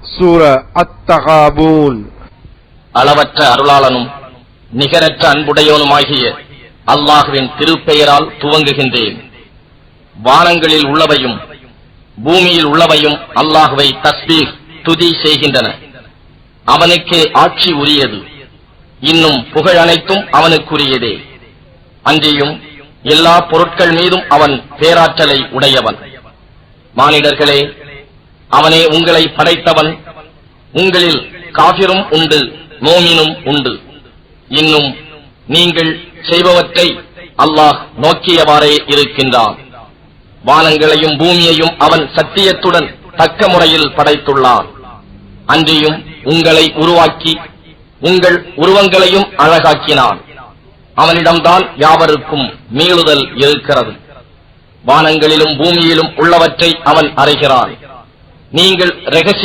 சூரா அத்-தகாபூன். அளவற்ற அருளாளனும் நிகரற்ற அன்புடையோனுமாகிய அல்லாஹ்வின் திருப்பெயரால் துவங்குகின்றேன். வானங்களில் உள்ளவையும் பூமியில் உள்ளவையும் அல்லாஹ்வை தஸ்பீஹ் துதி செய்கின்றன. அவனுக்கே ஆட்சி உரியது. இன்னும் புகழ் அனைத்தும் அவனுக்குரியதே. அன்றியும் எல்லா பொருட்கள் மீதும் அவன் பேராற்றலை உடையவன். மானிடர்களே, அவனே உங்களை படைத்தவன். உங்களில் காபிரும் உண்டு, மோமினும் உண்டு. இன்னும் நீங்கள் செய்பவற்றை அல்லாஹ் நோக்கியவாறே இருக்கின்றான். வானங்களையும் பூமியையும் அவன் சத்தியத்துடன் தக்க முறையில் படைத்துள்ளான். அன்றியும் உங்களை உருவாக்கி உங்கள் உருவங்களையும் அழகாக்கினான். அவனிடம்தான் யாவருக்கும் மீளுதல் இருக்கிறது. வானங்களிலும் பூமியிலும் உள்ளவற்றை அவன் அறிகிறான். நீங்கள் இரகசிய